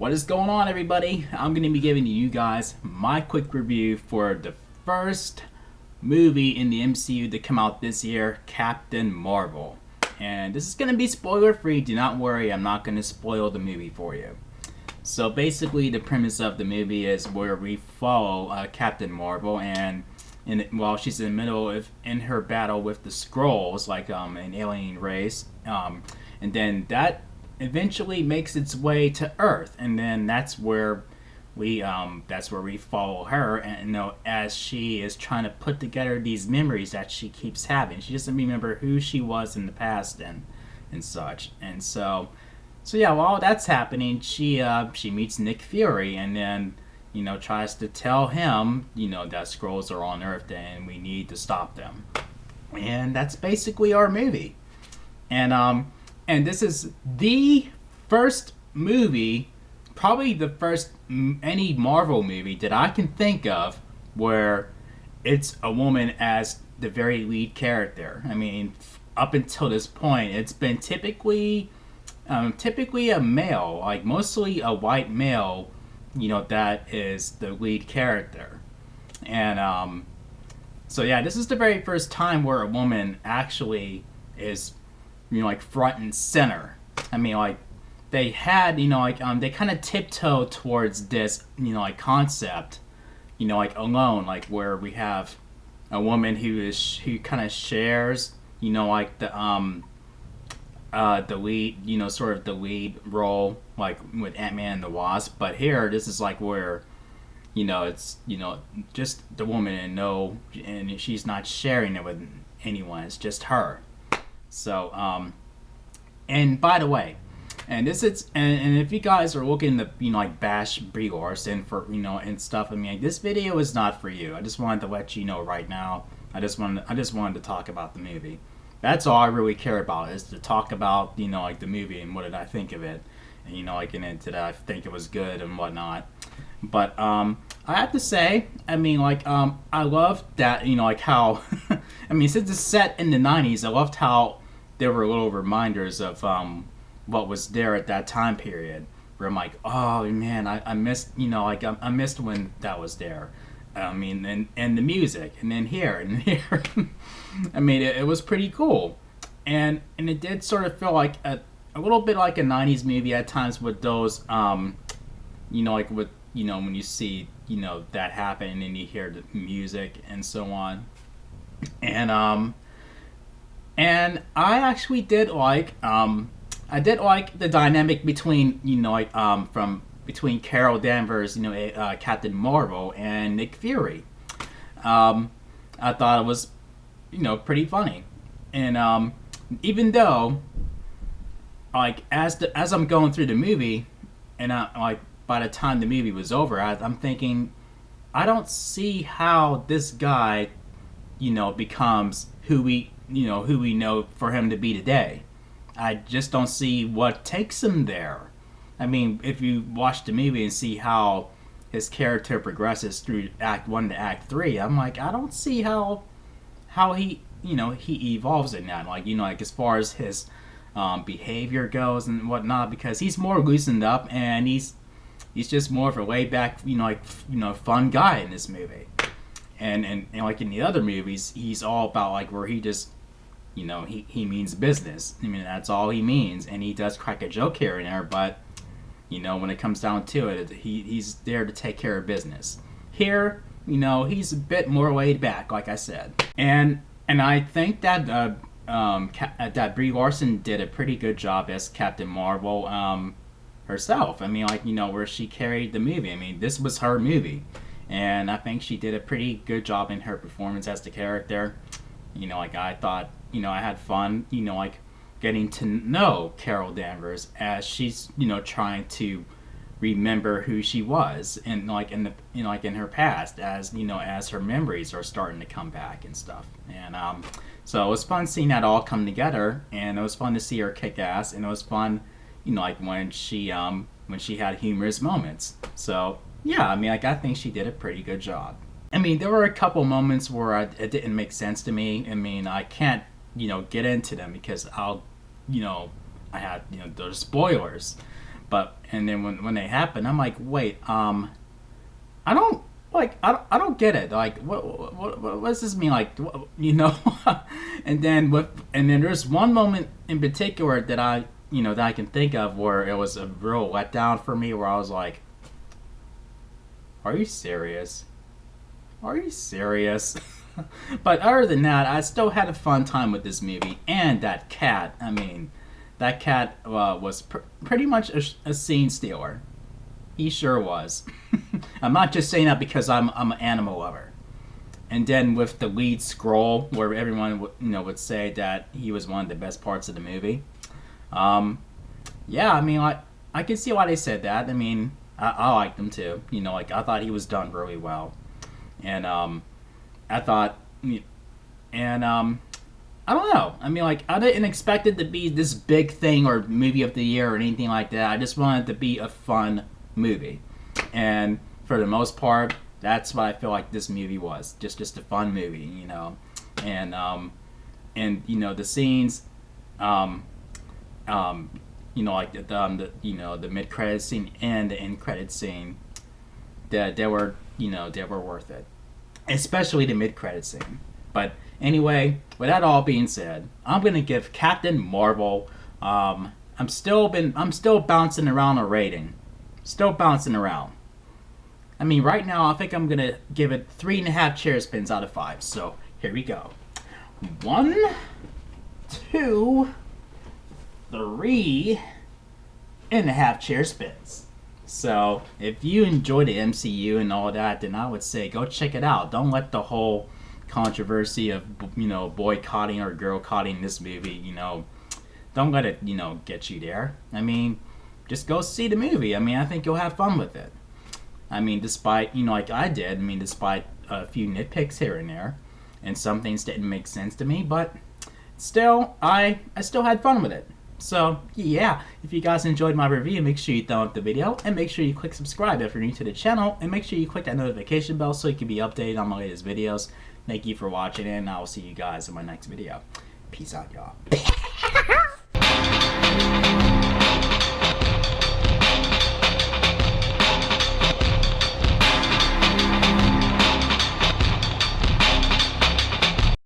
What is going on, everybody? I'm going to be giving you guys my quick review for the first movie in the MCU to come out this year, Captain Marvel. And this is going to be spoiler free. Do not worry, I'm not going to spoil the movie for you. So basically, the premise of the movie is where we follow Captain Marvel, and while she's in the middle of in her battle with the Skrulls, like an alien race, and then that eventually makes its way to Earth, and then that's where we follow her, and as she is trying to put together these memories that she keeps having. She doesn't remember who she was in the past and such, and so yeah, while that's happening, she meets Nick Fury, and then tries to tell him that Skrulls are on Earth and we need to stop them, and that's basically our movie. And this is the first movie, probably the first any Marvel movie that I can think of where it's a woman as the very lead character. I mean, up until this point, it's been typically a male, like mostly a white male, that is the lead character. And so yeah, this is the very first time where a woman actually is like front and center. I mean, like they had, they kind of tiptoe towards this, concept, alone, like where we have a woman who kind of shares, the lead, sort of the lead role, like with Ant-Man and the Wasp. But here, this is like where, it's, just the woman, and she's not sharing it with anyone. It's just her. So, and by the way, and this is, and if you guys are looking to, like bash Brie Larson for, and stuff, I mean, like, this video is not for you. I just wanted to let you know right now. I just wanted to talk about the movie. That's all I really care about, is to talk about, like the movie and what did I think of it, and and did I think it was good and whatnot. But I have to say, I mean, like I loved that, like how, I mean, since it's set in the '90s, I loved how there were little reminders of what was there at that time period. Where I'm like, oh man, I missed, I missed when that was there. I mean, and the music, and then here and here. I mean, it was pretty cool, and it did sort of feel like a little bit like a '90s movie at times with those, like with when you see that happen, and then you hear the music and so on, and I actually did like the dynamic between between Carol Danvers, Captain Marvel, and Nick Fury. I thought it was pretty funny, and even though like as I'm going through the movie, and by the time the movie was over, I'm thinking, I don't see how this guy becomes who we know for him to be today. I just don't see what takes him there. I mean, if you watch the movie and see how his character progresses through Act 1 to Act 3, I'm like, I don't see how he he evolves in that. Like, like as far as his behavior goes and whatnot, because he's more loosened up, and he's just more of a laid back, fun guy in this movie. And like in the other movies, he's all about like where he just he means business. I mean, that's all he means, and he does crack a joke here and there, but when it comes down to it, he's there to take care of business. Here, he's a bit more laid back, like I said, and I think that that Brie Larson did a pretty good job as Captain Marvel herself. I mean, like where she carried the movie. I mean, this was her movie, and I think she did a pretty good job in her performance as the character. Like I thought, I had fun, like getting to know Carol Danvers as she's, trying to remember who she was, and like in the, like in her past, as as her memories are starting to come back and stuff. And so it was fun seeing that all come together, and it was fun to see her kick ass, and it was fun, like when she had humorous moments. So yeah, I mean, like I think she did a pretty good job. I mean, there were a couple moments where it didn't make sense to me. I mean, I can't, get into them because I had, those spoilers. But and then when they happen, I'm like, wait, I don't I don't get it. Like, what does this mean? Like, you know? And then there's one moment in particular that I can think of where it was a real letdown for me, where I was like, are you serious? Are you serious? But other than that, I still had a fun time with this movie. And that cat, I mean, that cat was pretty much a scene stealer. He sure was. I'm not just saying that because I'm an animal lover. And then with the lead scroll, where everyone would say that he was one of the best parts of the movie. Yeah, I mean, I can see why they said that. I mean, I liked him too. Like, I thought he was done really well. And I thought, and I don't know. I mean, like, I didn't expect it to be this big thing or movie of the year or anything like that. I just wanted it to be a fun movie. And for the most part, that's what I feel like this movie was. Just a fun movie, And the scenes, like the mid credit scene and the end credit scene, that they were worth it. Especially the mid credit scene. But anyway, with that all being said, I'm gonna give Captain Marvel. I'm still bouncing around a rating. Still bouncing around. I mean, right now I think I'm gonna give it 3.5 chair spins out of 5. So here we go. 1, 2, 3.5 chair spins. So if you enjoy the MCU and all that, then I would say go check it out. Don't let the whole controversy of boycotting or girl-cotting this movie, don't let it get you there. I mean, just go see the movie. I mean, I think you'll have fun with it. I mean, despite like I did. I mean, despite a few nitpicks here and there, and some things didn't make sense to me, but still, I still had fun with it. So, yeah, if you guys enjoyed my review, make sure you thumb up the video, and make sure you click subscribe if you're new to the channel, and make sure you click that notification bell so you can be updated on my latest videos. Thank you for watching, and I will see you guys in my next video. Peace out, y'all.